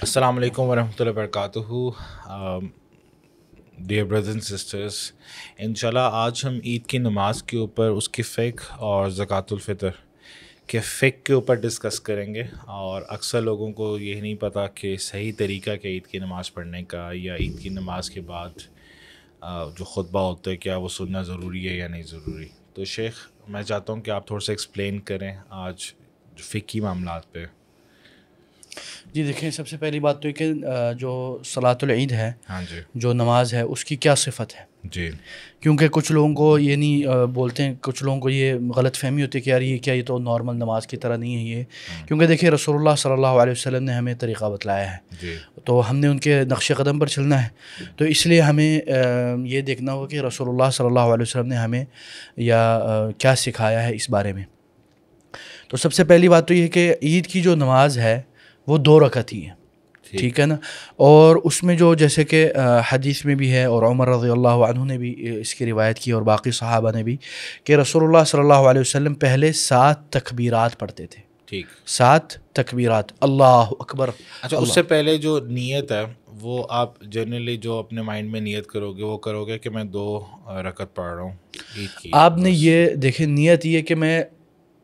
السلام علیکم ورحمۃ اللہ وبرکاتہ. ڈیئر بردرز اینڈ سسٹرس، انشاءاللہ آج ہم عید کی نماز کے اوپر اس کی فقہ اور زکوٰۃ الفطر کے فقہ کے اوپر ڈسکس کریں گے. اور اکثر لوگوں کو یہ نہیں پتہ کہ صحیح طریقہ کہ عید کی نماز پڑھنے کا یا عید کی نماز کے بعد جو خطبہ ہوتا ہے کیا وہ سننا ضروری ہے یا نہیں ضروری. تو شیخ میں چاہتا ہوں کہ آپ تھوڑا سا ایکسپلین کریں آج فقہی معاملات پہ. جی دیکھیں، سب سے پہلی بات تو یہ کہ جو صلاۃ العید ہے، ہاں جی جو نماز ہے، اس کی کیا صفت ہے. جی کیونکہ کچھ لوگوں کو یہ نہیں بولتے ہیں، کچھ لوگوں کو یہ غلط فہمی ہوتی ہے کہ یار یہ تو نارمل نماز کی طرح نہیں ہے یہ. کیونکہ دیکھیں رسول اللہ صلی اللہ علیہ وسلم نے ہمیں طریقہ بتلایا ہے، جی تو ہم نے ان کے نقش قدم پر چلنا ہے. تو اس لیے ہمیں یہ دیکھنا ہوگا کہ رسول اللہ صلی اللہ علیہ وسلم نے ہمیں کیا سکھایا ہے اس بارے میں. تو سب سے پہلی بات تو یہ کہ عید کی جو نماز ہے وہ 2 رکعت ہی ہے، ٹھیک ہے نا. اور اس میں جو جیسے کہ حدیث میں بھی ہے، اور عمر رضی اللہ عنہ نے بھی اس کی روایت کی اور باقی صحابہ نے بھی، کہ رسول اللہ صلی اللہ علیہ وسلم پہلے 7 تکبیرات پڑھتے تھے. ٹھیک. 7 تکبیرات، اللہ اکبر. اچھا، اس سے پہلے جو نیت ہے وہ آپ جنرلی جو اپنے مائنڈ میں نیت کرو گے وہ کرو گے کہ میں 2 رکعت پڑھ رہا ہوں عید کی. آپ نے یہ دیکھیں، نیت یہ کہ میں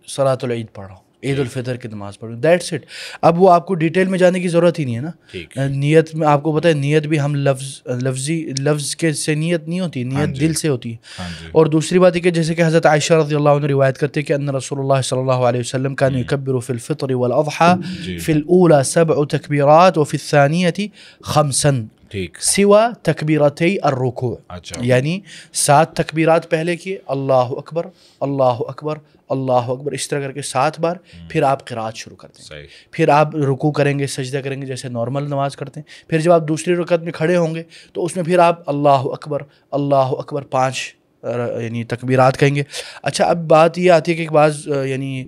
صلاۃ العید پڑھ رہا ہوں، عید الفطر کی نماز پڑھ رہا ہوں، دیٹس اٹ. اب وہ آپ کو ڈیٹیل میں جانے کی ضرورت ہی نہیں ہے نا. ٹھیک. نیت میں آپ کو پتہ ہے، نیت بھی ہم لفظ کے سے نیت نہیں ہوتی، نیت دل سے ہوتی ہے. ہاں جی. اور دوسری بات یہ کہ جیسے کہ حضرت عائشہ رضی اللہ عنہ روایت کرتے ہیں کہ ان رسول اللہ صلی اللہ علیہ وسلم کان یکبر فی الفطر والاضحى فی الاولى 7 تکبیرات وفی الثانیة 5 ٹھیک. سوا تکبیرتی الرکوع. اچھا. یعنی 7 تکبیرات پہلے کیے، اللہ اکبر اللہ اکبر اللہ اکبر، اس طرح کر کے 7 بار. پھر آپ قرات شروع کرتے ہیں، صحیح. پھر آپ رکوع کریں گے، سجدہ کریں گے جیسے نارمل نماز کرتے ہیں. پھر جب آپ دوسری رکعت میں کھڑے ہوں گے تو اس میں پھر آپ اللہ اکبر 5 یعنی تکبیرات کہیں گے. اچھا، اب بات یہ آتی ہے کہ بعض یعنی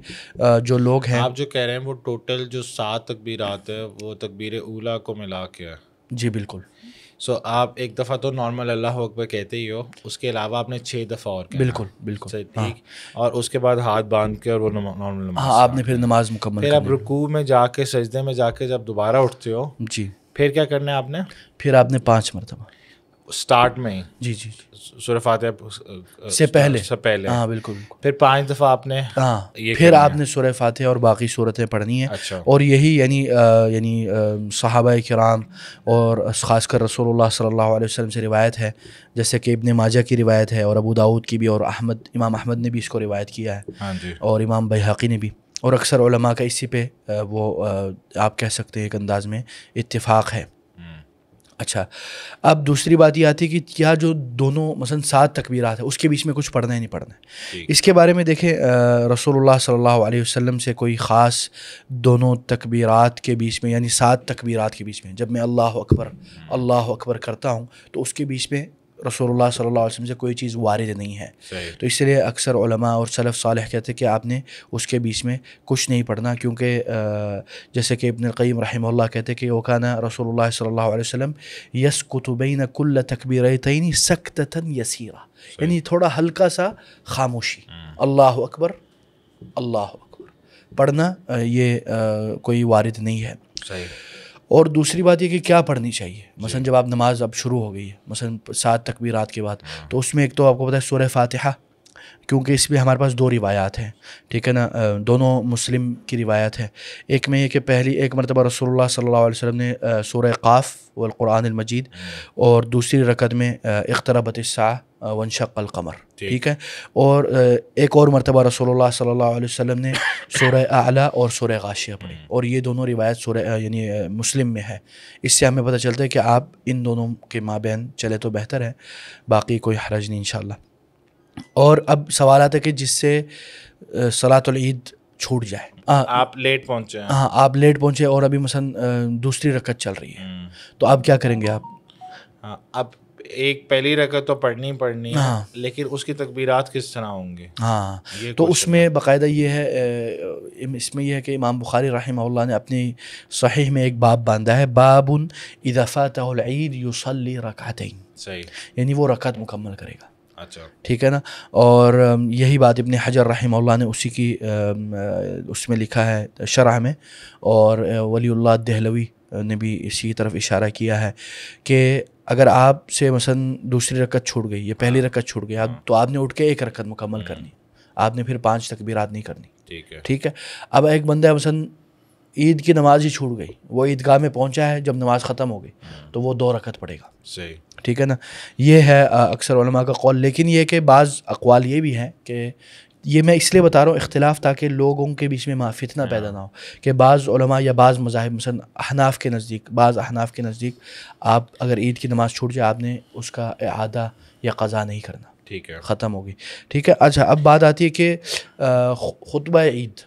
جو لوگ ہیں، آپ جو کہہ رہے ہیں وہ ٹوٹل جو 7 تکبیرات ہے وہ تکبیر اولیٰ کو ملا کے ہے. جی بالکل. سو آپ ایک دفعہ تو نارمل اللہ اکبر کہتے ہی ہو، اس کے علاوہ آپ نے 6 دفعہ اور کہنا. بالکل بالکل. ٹھیک. اور اس کے بعد ہاتھ باندھ کے اور وہ نارمل نماز. ہاں، آپ نے پھر نماز مکمل پھر آپ رکوع میں جا کے سجدے میں جا کے جب دوبارہ اٹھتے ہو، جی، پھر کیا کرنا ہے آپ نے؟ پھر آپ نے 5 مرتبہ اسٹارٹ میں ہی جی جی سورہ فاتحہ سے پہلے. ہاں بالکل. پھر 5 دفعہ آپ نے پھر آپ نے سورہ فاتحہ اور باقی صورتیں پڑھنی ہیں. اچھا. اور یہی یعنی صحابہ کرام اور خاص کر رسول اللہ صلی اللہ علیہ وسلم سے روایت ہے، جیسے کہ ابن ماجہ کی روایت ہے اور ابو داؤد کی بھی، اور امام احمد نے بھی اس کو روایت کیا ہے. ہاں جی. اور امام بیہقی نے بھی، اور اکثر علماء کا اسی پہ وہ آپ کہہ سکتے ہیں ایک انداز میں اتفاق ہے. اچھا، اب دوسری بات یہ آتی ہے کہ کیا جو دونوں مثلا 7 تکبیرات ہے اس کے بیچ میں کچھ پڑھنا ہے نہیں پڑھنا ہے. اس کے بارے میں دیکھیں، رسول اللہ صلی اللہ علیہ وسلم سے کوئی خاص دونوں تکبیرات کے بیچ میں، یعنی 7 تکبیرات کے بیچ میں جب میں اللہ اکبر کرتا ہوں تو اس کے بیچ میں رسول اللہ صلی اللہ علیہ وسلم سے کوئی چیز وارد نہیں ہے. تو اس لیے اکثر علماء اور سلف صالح کہتے ہیں کہ آپ نے اس کے بیچ میں کچھ نہیں پڑھنا، کیونکہ جیسے کہ ابن القیم رحمہ اللہ کہتے ہیں کہ وکان رسول اللہ صلی اللہ علیہ وسلم یسکت بین کل تکبیرتین سکتۃ یسیرہ، یعنی تھوڑا ہلکا سا خاموشی، اللہ اکبر پڑھنا یہ کوئی وارد نہیں ہے. صحیح. اور دوسری بات یہ کہ کیا پڑھنی چاہیے. مثلا جب آپ نماز اب شروع ہو گئی ہے، مثلا 7 تکبیرات کے بعد، تو اس میں ایک تو آپ کو پتہ ہے سورہ فاتحہ، کیونکہ اس میں ہمارے پاس 2 روایات ہیں، ٹھیک ہے نا، دونوں مسلم کی روایت ہے. ایک میں یہ کہ پہلی ایک مرتبہ رسول اللہ صلی اللہ علیہ وسلم نے سورہ قاف والقرآن المجید، اور دوسری رکعت میں اقتربت الساعہ وانشق القمر، ٹھیک ہے. اور ایک اور مرتبہ رسول اللہ صلی اللہ علیہ وسلم نے سورہ اعلیٰ اور سورہ غاشیہ پڑھی، اور یہ دونوں روایت سورہ یعنی مسلم میں ہے. اس سے ہمیں پتہ چلتا ہے کہ آپ ان دونوں کے مابین چلے تو بہتر ہے، باقی کوئی حرج نہیں انشاءاللہ. اور اب سوال آتا ہے کہ جس سے صلاۃ العید چھوٹ جائے، آپ لیٹ پہنچے ہیں. ہاں، آپ لیٹ پہنچے اور ابھی مثلا دوسری رکعت چل رہی ہے، تو آپ کیا کریں گے آپ؟ ہاں، اب ایک پہلی رکعت تو پڑھنی ہے، لیکن اس کی تکبیرات کس طرح ہوں گے؟ ہاں، تو اس میں باقاعدہ یہ ہے، اس میں یہ ہے کہ امام بخاری رحمہ اللہ نے اپنی صحیح میں ایک باب باندھا ہے، باب اذا فاتہ العید یصلی رکعتین. صحیح. یعنی وہ رکعت مکمل کرے گا. اچھا، ٹھیک ہے نا. اور یہی بات ابن حجر رحمہ اللہ نے اسی کی اس میں لکھا ہے شرح میں، اور ولی اللہ دہلوی نے بھی اسی طرف اشارہ کیا ہے کہ اگر آپ سے مثلا دوسری رکعت چھوٹ گئی یا پہلی رکعت چھوٹ گئی تو آپ نے اٹھ کے ایک رکعت مکمل کرنی، آپ نے پھر 5 تکبیرات نہیں کرنی، ٹھیک ہے. اب ایک بندہ مثلا عید کی نماز ہی چھوٹ گئی، وہ عیدگاہ میں پہنچا ہے جب نماز ختم ہو گئی تو وہ 2 رکعت پڑھے گا، صحیح، ٹھیک ہے نا. یہ ہے اکثر علماء کا قول. لیکن یہ کہ بعض اقوال یہ بھی ہیں کہ یہ میں اس لیے بتا رہا ہوں اختلاف تاکہ لوگوں کے بیچ میں فتنہ پیدا نہ ہو، کہ بعض علماء یا بعض مذاہب مثلا احناف کے نزدیک آپ اگر عید کی نماز چھوٹ جائے آپ نے اس کا اعادہ یا قضا نہیں کرنا، ٹھیک ہے، ختم ہوگی، ٹھیک ہے. اچھا اب بات آتی ہے کہ خطبہ عید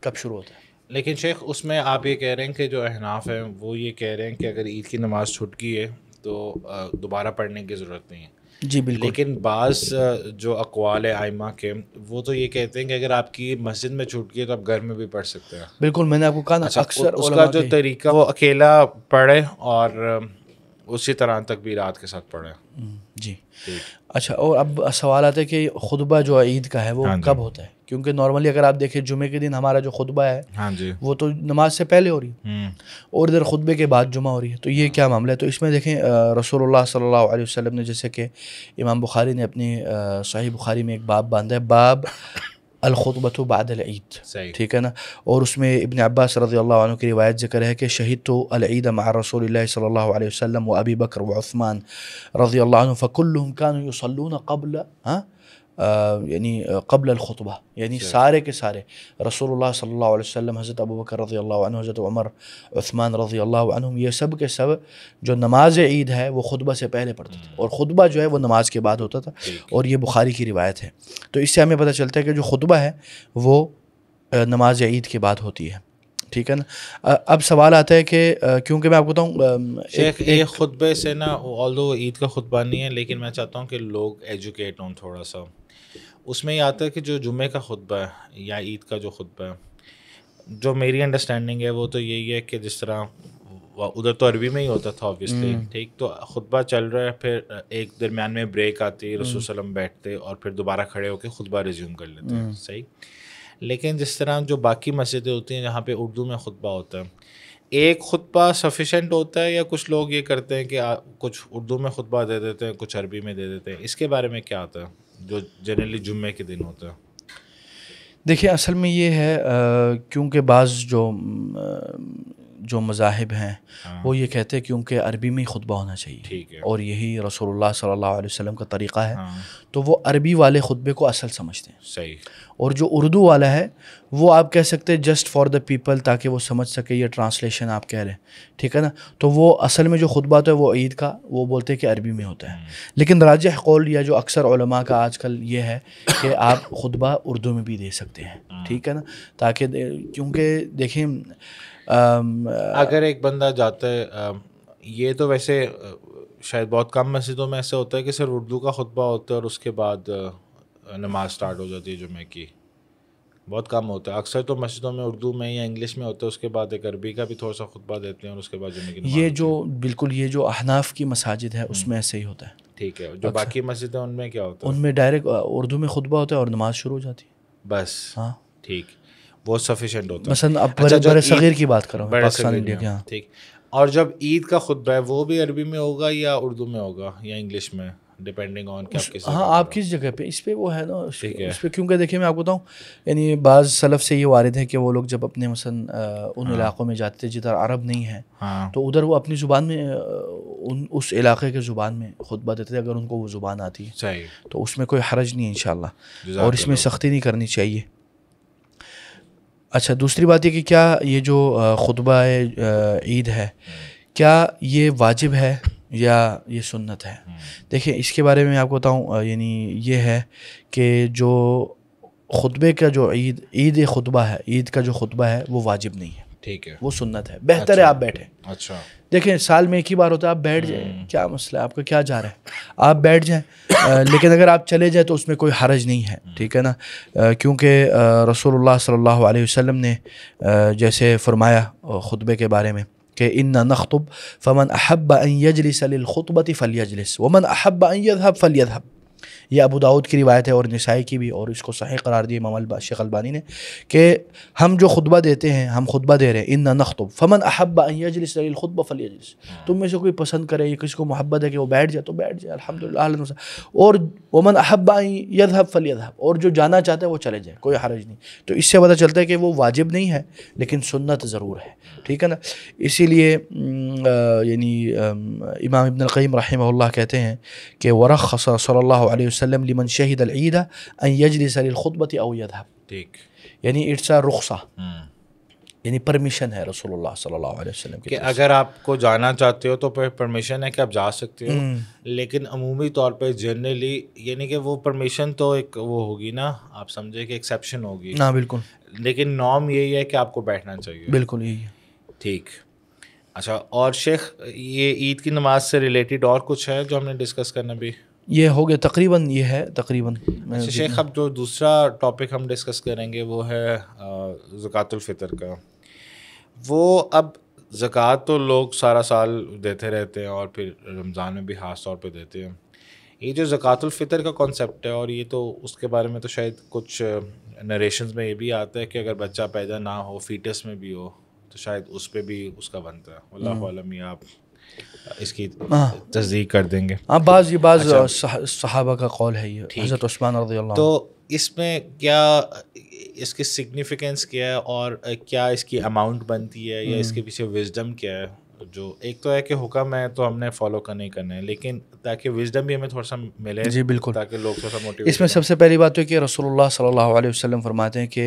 کب شروع ہوتا ہے؟ لیکن شیخ اس میں آپ یہ کہہ رہے ہیں کہ جو احناف ہیں وہ یہ کہہ رہے ہیں کہ اگر عید کی نماز چھوٹ گئی ہے تو دوبارہ پڑھنے کی ضرورت نہیں ہے. جی بالکل. لیکن بعض جو اقوال ائمہ کے وہ تو یہ کہتے ہیں کہ اگر آپ کی مسجد میں چھوٹ گئی ہے تو آپ گھر میں بھی پڑھ سکتے ہیں. بالکل، میں نے آپ کو کہا نا اکثر اس کا جو طریقہ وہ اکیلا پڑھے اور اسی طرح تکبیرات کے ساتھ پڑھے. جی اچھا. اور اب سوال آتا ہے کہ خطبہ جو عید کا ہے وہ کب ہوتا ہے؟ کیونکہ نارملی اگر آپ دیکھیں جمعے کے دن ہمارا جو خطبہ ہے وہ تو نماز سے پہلے ہو رہی ہے اور ادھر خطبے کے بعد جمعہ ہو رہی ہے. تو یہ کیا معاملہ ہے؟ تو اس میں دیکھیں رسول اللہ صلی اللہ علیہ وسلم نے، جیسے کہ امام بخاری نے اپنی صحیح بخاری میں ایک باب باندھا ہے، باب الخطبۃ بعد العید، ٹھیک ہے نا. اور اس میں ابن عباس رضی اللہ عنہ کی روایت ذکر ہے کہ شہدت العید مع رسول اللہ صلی اللہ علیہ وسلم و ابی بکر و عثمان رضی اللہ عنہ فکلهم كانوا يصلون قبل یعنی قبل الخطبہ، یعنی سارے کے سارے رسول اللہ صلی اللہ علیہ وسلم، حضرت ابو بکر رضی اللہ عنہ، حضرت عمر، عثمان رضی اللہ عنہم، یہ سب کے سب جو نماز عید ہے وہ خطبہ سے پہلے پڑھتے تھے اور خطبہ جو ہے وہ نماز کے بعد ہوتا تھا. اور یہ بخاری کی روایت ہے. تو اس سے ہمیں پتہ چلتا ہے کہ جو خطبہ ہے وہ نماز عید کے بعد ہوتی ہے، ٹھیک ہے نا. اب سوال آتا ہے کہ کیونکہ میں آپ کو بتاؤں شیخ ایک خطبے سے نا، آلدو عید کا خطبہ نہیں ہے لیکن میں چاہتا ہوں کہ لوگ ایجوکیٹ ہوں تھوڑا سا. اس میں یہ آتا ہے کہ جو جمعے کا خطبہ ہے یا عید کا جو خطبہ ہے، جو میری انڈرسٹینڈنگ ہے وہ تو یہی ہے کہ جس طرح ادھر تو عربی میں ہی ہوتا تھا اوبیسلی، ٹھیک، تو خطبہ چل رہا ہے، پھر ایک درمیان میں بریک آتی ہے، رسول صلی اللہ علیہ وسلم بیٹھتے اور پھر دوبارہ کھڑے ہو کے خطبہ ریزیوم کر لیتے ہیں، صحیح. لیکن جس طرح جو باقی مسجدیں ہوتی ہیں جہاں پہ اردو میں خطبہ ہوتا ہے، ایک خطبہ سفیشینٹ ہوتا ہے یا کچھ لوگ یہ کرتے ہیں کہ کچھ اردو میں خطبہ دے دیتے ہیں، کچھ عربی میں دے دیتے ہیں؟ اس کے بارے میں کیا آتا ہے جو جنرلی جمعے کے دن ہوتا ہے؟ دیکھیں اصل میں یہ ہے کیونکہ بعض جو مذاہب ہیں وہ یہ کہتے ہیں کیونکہ عربی میں ہی خطبہ ہونا چاہیے اور یہی رسول اللہ صلی اللہ علیہ وسلم کا طریقہ ہے، تو وہ عربی والے خطبے کو اصل سمجھتے ہیں. صحیح. اور جو اردو والا ہے وہ آپ کہہ سکتے ہیں جسٹ فار دا پیپل، تاکہ وہ سمجھ سکے، یہ ٹرانسلیشن آپ کہہ رہے ہیں، ٹھیک ہے نا. تو وہ اصل میں جو خطبہ ہوتا ہے وہ عید کا وہ بولتے ہیں کہ عربی میں ہوتا ہے. لیکن راجح قول یا جو اکثر علماء کا آج کل یہ ہے کہ آپ خطبہ اردو میں بھی دے سکتے ہیں، ٹھیک ہے نا. تاکہ کیونکہ دیکھیں اگر ایک بندہ جاتا ہے، یہ تو ویسے شاید بہت کم مسجدوں میں ایسا ہوتا ہے کہ صرف اردو کا خطبہ ہوتا ہے اور اس کے بعد نماز سٹارٹ ہو جاتی ہے جمعے کی، بہت کم ہوتا ہے. اکثر تو مسجدوں میں اردو میں یا انگلش میں ہوتا ہے، اس کے بعد ایک عربی کا بھی تھوڑا سا خطبہ دیتے ہیں اور اس کے بعد جمعے کی نماز. یہ جو بالکل یہ جو احناف کی مساجد ہے اس میں ایسے ہی ہوتا ہے، ٹھیک ہے. جو باقی مسجدیں ان میں کیا ہوتا ہے؟ ان میں ڈائریکٹ اردو میں خطبہ ہوتا ہے اور نماز شروع ہو جاتی ہے بس. ہاں ٹھیک، وہ سفیشینٹ ہوتا ہے. مثلا اب بڑے صغیر کی بات کر رہا ہوں، پاکستان انڈیا کے. ہاں ٹھیک. اور جب عید کا خطبہ ہے وہ بھی عربی میں ہوگا یا اردو میں ہوگا یا انگلش میں، ڈپینڈنگ آن کہ آپ کس ہاں آپ کس جگہ پہ، اس پہ وہ ہے نا اس پہ. کیونکہ دیکھیں میں آپ کو بتاؤں، یعنی بعض سلف سے یہ وارد ہے کہ وہ لوگ جب اپنے مثلا ان علاقوں میں جاتے تھے جدھر عرب نہیں ہے تو ادھر وہ اپنی زبان میں اس علاقے کے زبان میں خطبہ دیتے تھے اگر ان کو وہ زبان آتی ہے، تو اس میں کوئی حرج نہیں ہے انشاءاللہ، اور اس میں سختی نہیں کرنی چاہیے. اچھا دوسری بات یہ کہ کیا یہ جو خطبہ عید ہے کیا یہ واجب ہے یا یہ سنت ہے؟ دیکھیں اس کے بارے میں آپ کو بتاؤں، یعنی یہ ہے کہ جو خطبے کا جو عید خطبہ ہے، عید کا جو خطبہ ہے وہ واجب نہیں ہے، ٹھیک ہے، وہ سنت ہے. بہتر ہے آپ بیٹھیں. اچھا دیکھیں سال میں ایک ہی بار ہوتا ہے، آپ بیٹھ جائیں، کیا مسئلہ ہے، آپ کا کیا جا رہا ہے، آپ بیٹھ جائیں. لیکن اگر آپ چلے جائیں تو اس میں کوئی حرج نہیں ہے، ٹھیک ہے نا. کیونکہ رسول اللہ صلی اللہ علیہ وسلم نے جیسے فرمایا خطبے کے بارے میں کہ ان نخطب فمن احب ان یجلس للخطبۃ فلیجلس ومن احب ان یذهب فلیذهب. یہ ابو داؤد کی روایت ہے اور نسائی کی بھی، اور اس کو صحیح قرار دیا امام شیخ البانی نے، کہ ہم جو خطبہ دیتے ہیں، ہم خطبہ دے رہے ہیں، ان نخطب فمن احب ان یجلس للخطبہ فلیجلس، تم میں سے کوئی پسند کرے، یا کسی کو محبت ہے کہ وہ بیٹھ جائے تو بیٹھ جائے، الحمدللہ اہلا وسہلا، اور ومن احب ان یذهب فلیذهب، اور جو جانا چاہتا ہے وہ چلے جائے، کوئی حرج نہیں۔ تو اس سے پتہ چلتا ہے کہ وہ واجب نہیں ہے لیکن سنت ضرور ہے، ٹھیک ہے نا۔ اسی لیے یعنی امام ابن القیم رحمہ اللہ کہتے ہیں کہ ورخص صلی اللہ علیہ وسلم لمن شہد العید ان یجلس للخطبۃ او یذهب، ٹھیک، یعنی اٹس اے رخصہ، یعنی پرمیشن ہے رسول اللہ صلی اللہ علیہ وسلم کی کہ اگر آپ کو جانا چاہتے ہو تو پھر پرمیشن ہے کہ آپ جا سکتے ہو، لیکن عمومی طور پہ جنرلی یعنی کہ وہ پرمیشن تو ایک وہ ہوگی نا، آپ سمجھے کہ ایکسیپشن ہوگی، ہاں بالکل، لیکن نارم یہی ہے کہ آپ کو بیٹھنا چاہیے۔ بالکل یہی ہے۔ ٹھیک، اچھا، اور شیخ یہ عید کی نماز سے ریلیٹڈ اور کچھ ہے جو ہم نے ڈسکس کرنا بھی؟ یہ ہو گیا تقریباً، یہ ہے تقریباً۔ اچھا شیخ، اب جو دوسرا ٹاپک ہم ڈسکس کریں گے وہ ہے زکوٰۃ الفطر کا۔ وہ اب زکوٰۃ تو لوگ سارا سال دیتے رہتے ہیں اور پھر رمضان میں بھی خاص طور پہ دیتے ہیں۔ یہ جو زکوٰۃ الفطر کا کانسیپٹ ہے، اور یہ تو اس کے بارے میں تو شاید کچھ نریشنز میں یہ بھی آتا ہے کہ اگر بچہ پیدا نہ ہو، فیٹس میں بھی ہو، تو شاید اس پہ بھی اس کا بنتا ہے۔ اللہ عالم، یہ آپ اس کی تصدیق کر دیں گے؟ ہاں، بعض صحابہ کا قول ہے یہ، حضرت عثمان رضی اللہ عنہ۔ تو اس میں کیا اس کی سگنیفیکنس کیا ہے، اور کیا اس کی اماؤنٹ بنتی ہے، یا اس کے پیچھے وزڈم کیا ہے؟ جو ایک تو ہے کہ حکم ہے تو ہم نے فالو کرنا ہی کرنا ہے، لیکن تاکہ وزڈم بھی ہمیں تھوڑا سا ملے، جی بالکل، تاکہ لوگ تھوڑا سا موٹیویٹ۔ اس میں سب سے پہلی بات تو ہے کہ رسول اللہ صلی اللہ علیہ وسلم فرماتے ہیں کہ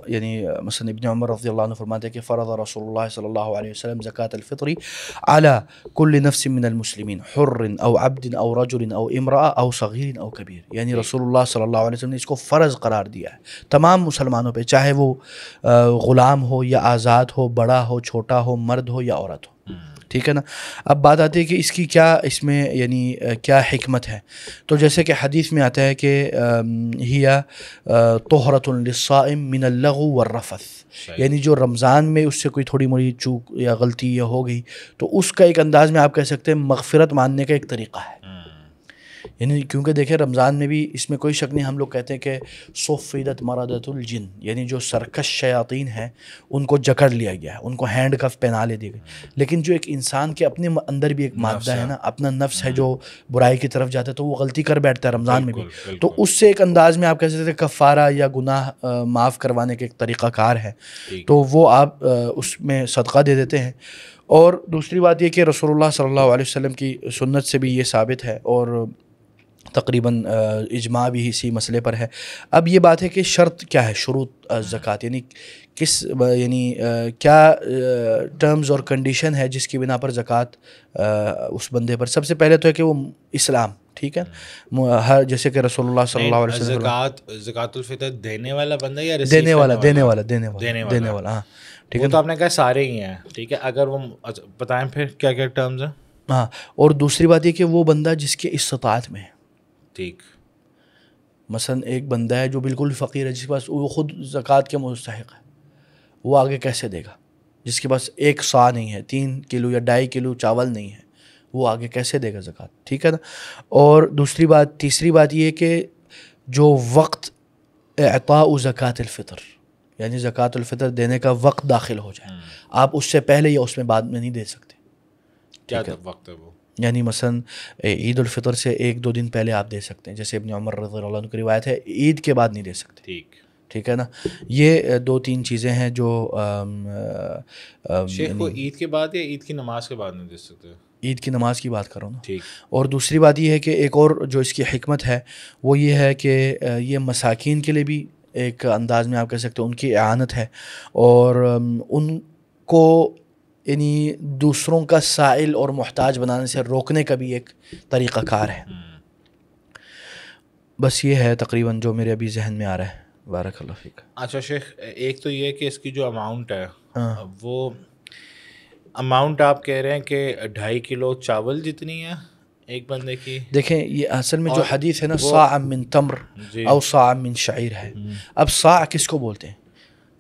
یعنی مثلا ابن عمر رضی اللہ عنہ فرماتے ہیں کہ فرض رسول اللہ صلی اللہ علیہ وسلم زکوٰۃ الفطر علی کل نفس من المسلمین حر او عبد او رجل او امرأة او صغیر او کبیر، یعنی رسول اللہ صلی اللہ علیہ وسلم نے اس کو فرض قرار دیا ہے تمام مسلمانوں پہ، چاہے وہ غلام ہو یا آزاد ہو، بڑا ہو چھوٹا ہو، مرد ہو یا عورت ہو، ٹھیک ہے نا۔ اب بات آتی ہے کہ اس کی کیا اس میں یعنی کیا حکمت ہے، تو جیسے کہ حدیث میں آتا ہے کہ ہیا طہرۃ للصائم من اللغو والرفث، یعنی جو رمضان میں اس سے کوئی تھوڑی موڑی چوک یا غلطی یا ہو گئی تو اس کا ایک انداز میں آپ کہہ سکتے ہیں مغفرت ماننے کا ایک طریقہ ہے، یعنی کیونکہ دیکھیں رمضان میں بھی اس میں کوئی شک نہیں، ہم لوگ کہتے ہیں کہ صفیدت مردۃ الجن، یعنی جو سرکش شیاطین ہیں ان کو جکڑ لیا گیا ہے، ان کو ہینڈ کف پہنا لے دی گئی، لیکن جو ایک انسان کے اپنے اندر بھی ایک مادہ ہے نا، اپنا نفس ہے جو برائی کی طرف جاتا ہے، تو وہ غلطی کر بیٹھتا ہے رمضان میں بھی، تو اس سے ایک انداز میں آپ کہہ سکتے ہیں کفارہ یا گناہ معاف کروانے کے ایک طریقہ کار ہے، تو وہ آپ اس میں صدقہ دے دیتے ہیں۔ اور دوسری بات یہ کہ رسول اللہ صلی اللہ علیہ وسلم کی سنت سے بھی یہ ثابت ہے، اور تقریباً اجماع بھی اسی مسئلے پر ہے۔ اب یہ بات ہے کہ شرط کیا ہے، شروط زکوٰۃ، یعنی کس یعنی کیا ٹرمز اور کنڈیشن ہے جس کی بنا پر زکوٰۃ اس بندے پر، سب سے پہلے تو ہے کہ وہ اسلام، ٹھیک ہے، ہر جیسے کہ رسول اللہ صلی اللہ علیہ وسلم زکوٰۃ الفطر دینے والا بندہ یا دینے والا، ہاں ٹھیک ہے، تو آپ نے کہا سارے ہی ہیں، ٹھیک ہے، اگر وہ بتائیں پھر کیا کیا ٹرمز ہیں؟ ہاں، اور دوسری بات یہ کہ وہ بندہ جس کے استطاعت میں ہے، ٹھیک، مثلا ایک بندہ ہے جو بالکل فقیر ہے، جس کے پاس وہ خود زکوٰۃ کے مستحق ہے، وہ آگے کیسے دے گا؟ جس کے پاس 1 صاع نہیں ہے، 3 کلو یا 2.5 کلو چاول نہیں ہے، وہ آگے کیسے دے گا زکوٰۃ، ٹھیک ہے نا۔ اور تیسری بات یہ کہ جو وقت اعطاء زکوٰۃ الفطر، یعنی زکوٰۃ الفطر دینے کا وقت داخل ہو جائے، آپ اس سے پہلے یا اس میں بعد میں نہیں دے سکتے۔ کیا وقت ہے وہ؟ یعنی مثلا عید الفطر سے 1-2 دن پہلے آپ دے سکتے ہیں، جیسے ابن عمر رضی اللہ عنہ کی روایت ہے، عید کے بعد نہیں دے سکتے، ٹھیک ہے نا۔ یہ 2-3 چیزیں ہیں جو شیخ کو عید کے بعد یا عید کی نماز کے بعد نہیں دے سکتے؟ عید کی نماز کی بات کرو نا۔ ٹھیک، اور دوسری بات یہ ہے کہ ایک اور جو اس کی حکمت ہے وہ یہ ہے کہ یہ مساکین کے لیے بھی ایک انداز میں آپ کہہ سکتے ہیں ان کی اعانت ہے، اور ان کو یعنی دوسروں کا سائل اور محتاج بنانے سے روکنے کا بھی ایک طریقہ کار ہے۔ بس یہ ہے تقریباً جو میرے ابھی ذہن میں آ رہا ہے، بارک اللہ فیک۔ اچھا شیخ، ایک تو یہ کہ اس کی جو اماؤنٹ ہے، وہ اماؤنٹ آپ کہہ رہے ہیں کہ 2.5 کلو چاول جتنی ہے ایک بندے کی؟ دیکھیں یہ اصل میں جو حدیث ہے نا، صاع من تمر او صاع من شعیر ہے۔ اب صاع کس کو بولتے ہیں،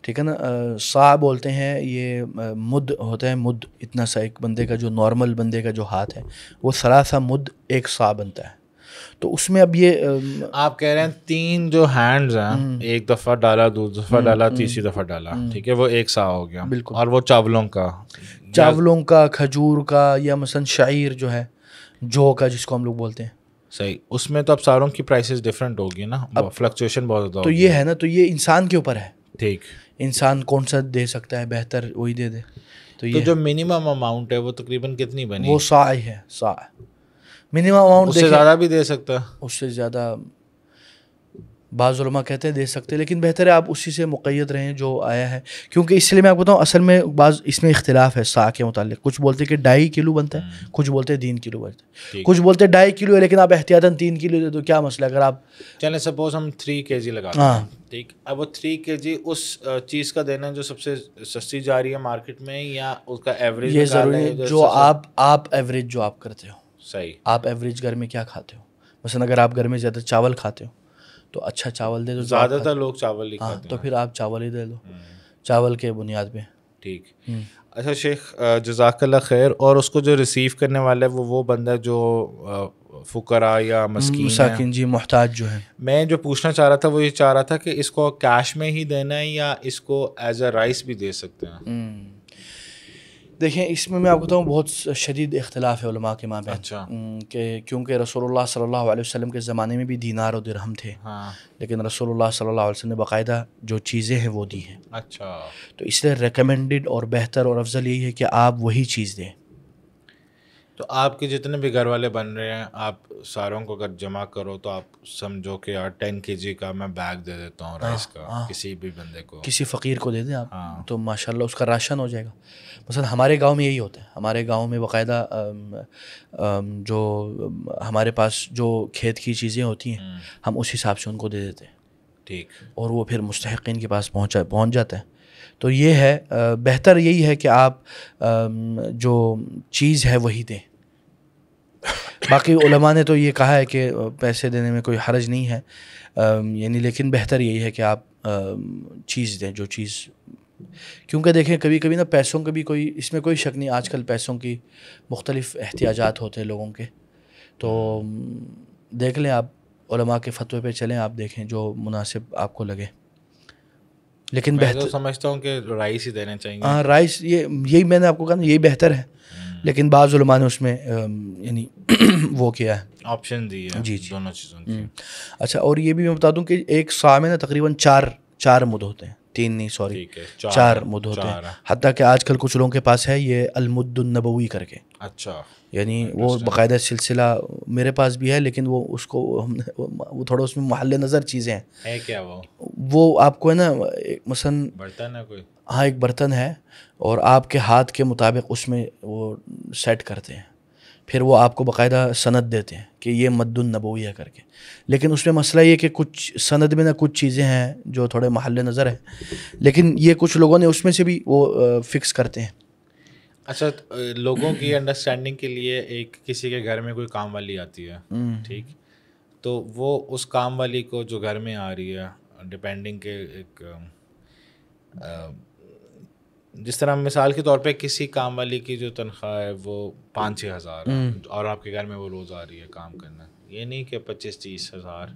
ٹھیک ہے نا، صاع بولتے ہیں، یہ مد ہوتا ہے، مد اتنا سا ایک بندے کا جو نارمل بندے کا جو ہاتھ ہے وہ 3 مد 1 صاع بنتا ہے، تو اس میں اب یہ آپ کہہ رہے ہیں 3 جو ہینڈز ہیں، ایک دفعہ ڈالا، دوسری دفعہ ڈالا، تیسری دفعہ ڈالا، ٹھیک ہے، وہ 1 سا ہو گیا. بالکل. اور وہ چاولوں کا کھجور کا، یا مثلا شعیر جو ہے، جو کا جس کو ہم لوگ بولتے ہیں. صحیح. اس میں تو اب ساروں کی پرائسز ڈفرینٹ ہوگی نا، فلکچویشن بہت زیادہ. تو یہ ہے نا، تو یہ انسان کے اوپر ہے. ٹھیک. انسان کون سا دے سکتا ہے بہتر، وہی دے دے. تو جو منیمم اماؤنٹ ہے وہ تقریباً کتنی بنی؟ وہ صاع ہے. صاع منیمم اماؤنٹ. اس سے زیادہ بھی دے سکتا ہے. اس سے زیادہ بعض علماء کہتے ہیں دے سکتے ہیں، لیکن بہتر ہے آپ اسی سے مقید رہیں جو آیا ہے. کیونکہ اس لیے میں آپ کو بتاؤں، اصل میں بعض اس میں اختلاف ہے صاع کے متعلق. کچھ بولتے ہیں کہ 2.5 کلو بنتا ہے، کچھ بولتے ہیں 3 کلو بنتا ہے، کچھ بولتے ہیں 2.5 کلو ہے لیکن آپ احتیاطاً 3 کلو دے دو. کیا مسئلہ اگر آپ چلیں سپوز ہم 3 kg لگاتے ہیں، ٹھیک. اب وہ 3 kg اس چیز کا دینا ہے جو سب سے سستی جا رہی ہے مارکیٹ میں، یا اس کا ایوریج؟ یہ ضروری ہے جو آپ ایوریج جو آپ کرتے ہو. صحیح. آپ ایوریج گھر میں کیا کھاتے ہو؟ مثلا اگر آپ گھر میں زیادہ چاول کھاتے ہو تو اچھا چاول دے دو. زیادہ تر لوگ چاول ہی کھاتے ہیں، تو پھر آپ چاول ہی دے دو، چاول کے بنیاد پہ. ٹھیک. اچھا شیخ، جزاک اللہ خیر. اور اس کو جو ریسیو کرنے والا ہے وہ بندہ جو فقراء یا مساکین، جی، محتاج جو ہے. میں جو پوچھنا چاہ رہا تھا وہ یہ چاہ رہا تھا کہ اس کو کیش میں ہی دینا ہے یا اس کو ایز اے رائس بھی دے سکتے ہیں؟ دیکھیں اس میں آپ کو بتاؤں بہت شدید اختلاف ہے علماء کے مابین. اچھا. کہ کیونکہ رسول اللہ صلی اللہ علیہ وسلم کے زمانے میں بھی دینار و درہم تھے، لیکن رسول اللہ صلی اللہ علیہ وسلم نے باقاعدہ جو چیزیں ہیں وہ دی ہیں. اچھا. تو اس لیے ریکمینڈڈ اور بہتر اور افضل یہی ہے کہ آپ وہی چیز دیں. تو آپ کے جتنے بھی گھر والے بن رہے ہیں، آپ ساروں کو اگر جمع کرو تو آپ سمجھو کہ یار 10 kg کا میں بیگ دے دیتا ہوں رائس کا، کسی بھی بندے کو، کسی فقیر کو دے دیں آپ، تو ماشاءاللہ اس کا راشن ہو جائے گا. مثلا ہمارے گاؤں میں یہی ہوتا ہے. ہمارے گاؤں میں باقاعدہ جو ہمارے پاس جو کھیت کی چیزیں ہوتی ہیں ہم اس حساب سے ان کو دے دیتے ہیں. ٹھیک. اور وہ پھر مستحقین کے پاس پہنچ جاتا ہے. تو یہ ہے بہتر یہی ہے کہ آپ جو چیز ہے وہی دیں. باقی علماء نے تو یہ کہا ہے کہ پیسے دینے میں کوئی حرج نہیں ہے، یعنی لیکن بہتر یہی ہے کہ آپ چیز دیں، جو چیز. کیونکہ دیکھیں کبھی کبھی نا پیسوں کا بھی کوئی اس میں کوئی شک نہیں. آج کل پیسوں کی مختلف احتیاجات ہوتے ہیں لوگوں کے. تو دیکھ لیں، آپ علماء کے فتوے پہ چلیں، آپ دیکھیں جو مناسب آپ کو لگے. لیکن بہتر سمجھتا ہوں کہ رائس ہی دینا چاہیے. ہاں رائس، یہی میں نے آپ کو کہا نا، یہی بہتر ہے. لیکن بعض علماء نے اس میں یعنی وہ کیا ہے، آپشن دی ہے. جی دونوں چیزوں کی. اچھا. اور یہ بھی میں بتا دوں کہ ایک صاع میں نا تقریباً 4 مد ہوتے ہیں. 3 نہیں، سوری، 4 مد ہوتے ہیں. حتیٰ کہ آج کل کچھ لوگوں کے پاس ہے یہ المد النبوی کر کے. اچھا. یعنی وہ باقاعدہ سلسلہ میرے پاس بھی ہے، لیکن وہ اس کو وہ تھوڑا اس میں محل نظر چیزیں ہیں. ہے کیا وہ آپ کو ہے نا مثلا برتن ہے کوئی؟ ہاں ایک برتن ہے، اور آپ کے ہاتھ کے مطابق اس میں وہ سیٹ کرتے ہیں. پھر وہ آپ کو باقاعدہ سند دیتے ہیں کہ یہ مد النبوی ہے کر کے. لیکن اس میں مسئلہ یہ کہ کچھ سند میں نہ کچھ چیزیں ہیں جو تھوڑے محل نظر ہیں، لیکن یہ کچھ لوگوں نے اس میں سے بھی وہ فکس کرتے ہیں. اچھا. لوگوں کی انڈرسٹینڈنگ کے لیے ایک کسی کے گھر میں کوئی کام والی آتی ہے، ٹھیک، تو وہ اس کام والی کو جو گھر میں آ رہی ہے ڈپینڈنگ کے ایک جس طرح مثال کے طور پہ کسی کام والی کی جو تنخواہ ہے وہ 5-6 ہزار ہے، اور آپ کے گھر میں وہ روز آ رہی ہے کام کرنا، یہ نہیں کہ 25-30 ہزار،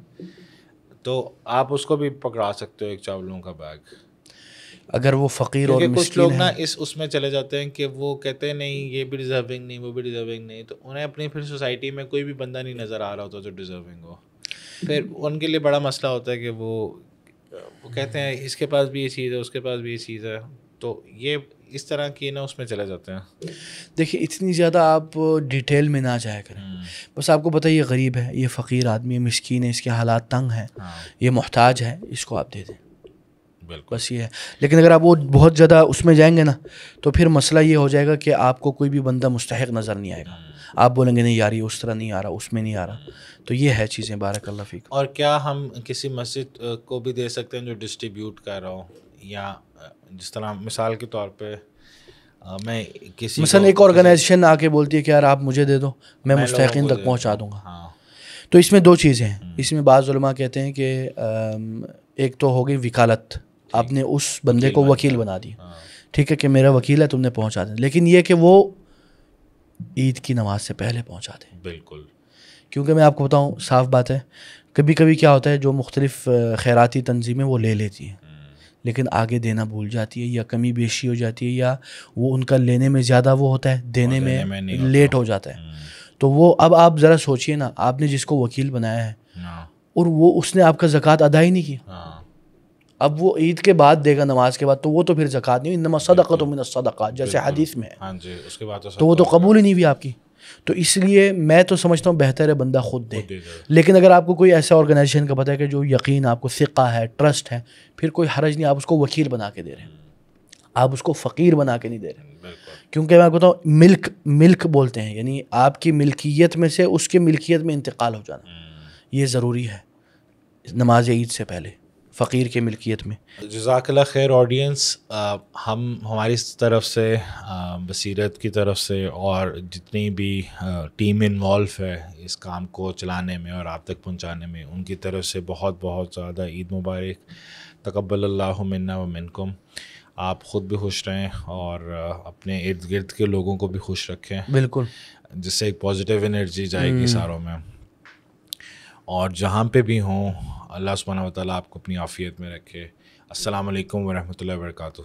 تو آپ اس کو بھی پکڑا سکتے ہو ایک چاولوں کا بیگ. اگر وہ فقیر اور مسکین ہے. کچھ لوگ نا اس میں چلے جاتے ہیں کہ وہ کہتے ہیں نہیں یہ بھی ڈیزرونگ نہیں، وہ بھی ڈیزرونگ نہیں، تو انہیں اپنی پھر سوسائٹی میں کوئی بھی بندہ نہیں نظر آ رہا ہوتا جو ڈیزرونگ ہو. پھر ان کے لیے بڑا مسئلہ ہوتا ہے کہ وہ کہتے ہیں اس کے پاس بھی یہ چیز ہے، اس کے پاس بھی یہ چیز ہے، تو یہ اس طرح کی نا اس میں چلے جاتے ہیں. دیکھیے اتنی زیادہ آپ ڈیٹیل میں نہ جایا کریں. بس آپ کو پتہ ہے یہ غریب ہے، یہ فقیر آدمی ہے، مسکین ہے، اس کے حالات تنگ ہیں، یہ محتاج ہے، اس کو آپ دے دیں. بس یہ ہے. لیکن اگر آپ وہ بہت زیادہ اس میں جائیں گے نا تو پھر مسئلہ یہ ہو جائے گا کہ آپ کو کوئی بھی بندہ مستحق نظر نہیں آئے گا. آپ بولیں گے نہیں یار یہ اس طرح نہیں آ رہا، اس میں نہیں آ رہا. تو یہ ہے چیزیں. بارک اللہ فیک. اور کیا ہم کسی مسجد کو بھی دے سکتے ہیں جو ڈسٹریبیوٹ کر رہا ہو، یا جس طرح مثال کے طور پہ میں کسی مثلا ایک آرگنائزیشن آ کے بولتی ہے کہ یار آپ مجھے دے دو، میں مستحقین تک پہنچا دوں گا. تو اس میں 2 چیزیں ہیں. اس میں بعض علماء کہتے ہیں کہ ایک تو ہو گئی وکالت، آپ نے اس بندے کو وکیل بنا دیا، ٹھیک ہے کہ میرا وکیل ہے، تم نے پہنچا دیں. لیکن یہ کہ وہ عید کی نماز سے پہلے پہنچا دیں. بالکل. کیونکہ میں آپ کو بتاؤں صاف بات ہے، کبھی کبھی کیا ہوتا ہے جو مختلف خیراتی تنظیمیں وہ لے لیتی ہیں لیکن آگے دینا بھول جاتی ہے، یا کمی بیشی ہو جاتی ہے، یا وہ ان کا لینے میں زیادہ وہ ہوتا ہے، دینے میں لیٹ ہو جاتا ہے. تو وہ اب آپ ذرا سوچئے نا، آپ نے جس کو وکیل بنایا ہے اور وہ اس نے آپ کا زکوٰۃ ادا ہی نہیں کی، اب وہ عید کے بعد دے گا، نماز کے بعد، تو وہ تو پھر زکوٰۃ نہیں، انما صدقۃ من الصدقات جیسے حدیث میں ہے، تو وہ تو قبول ہی نہیں ہوئی آپ کی. تو اس لیے میں تو سمجھتا ہوں بہتر ہے بندہ خود دے. لیکن اگر آپ کو کوئی ایسا آرگنائزیشن کا پتہ ہے کہ جو یقین آپ کو ثقہ ہے، ٹرسٹ ہے، پھر کوئی حرج نہیں، آپ اس کو وکیل بنا کے دے رہے ہیں، آپ اس کو فقیر بنا کے نہیں دے رہے. کیونکہ میں آپ کو بتاؤں ملک بولتے ہیں، یعنی آپ کی ملکیت میں سے اس کی ملکیت میں انتقال ہو جانا، یہ ضروری ہے نماز عید سے پہلے فقیر کی ملکیت میں. جزاک اللہ خیر آڈینس. ہماری طرف سے، بصیرت کی طرف سے، اور جتنی بھی ٹیم انوالو ہے اس کام کو چلانے میں اور آپ تک پہنچانے میں، ان کی طرف سے بہت بہت زیادہ عید مبارک. تقبل اللہ منا و منکم. آپ خود بھی خوش رہیں اور اپنے ارد گرد کے لوگوں کو بھی خوش رکھیں. بالکل. جس سے ایک پازیٹیو انرجی جائے گی ساروں میں. اور جہاں پہ بھی ہوں، اللہ سبحانہ و تعالیٰ آپ کو اپنی عافیت میں رکھے. السلام علیکم ورحمۃ اللہ وبرکاتہ.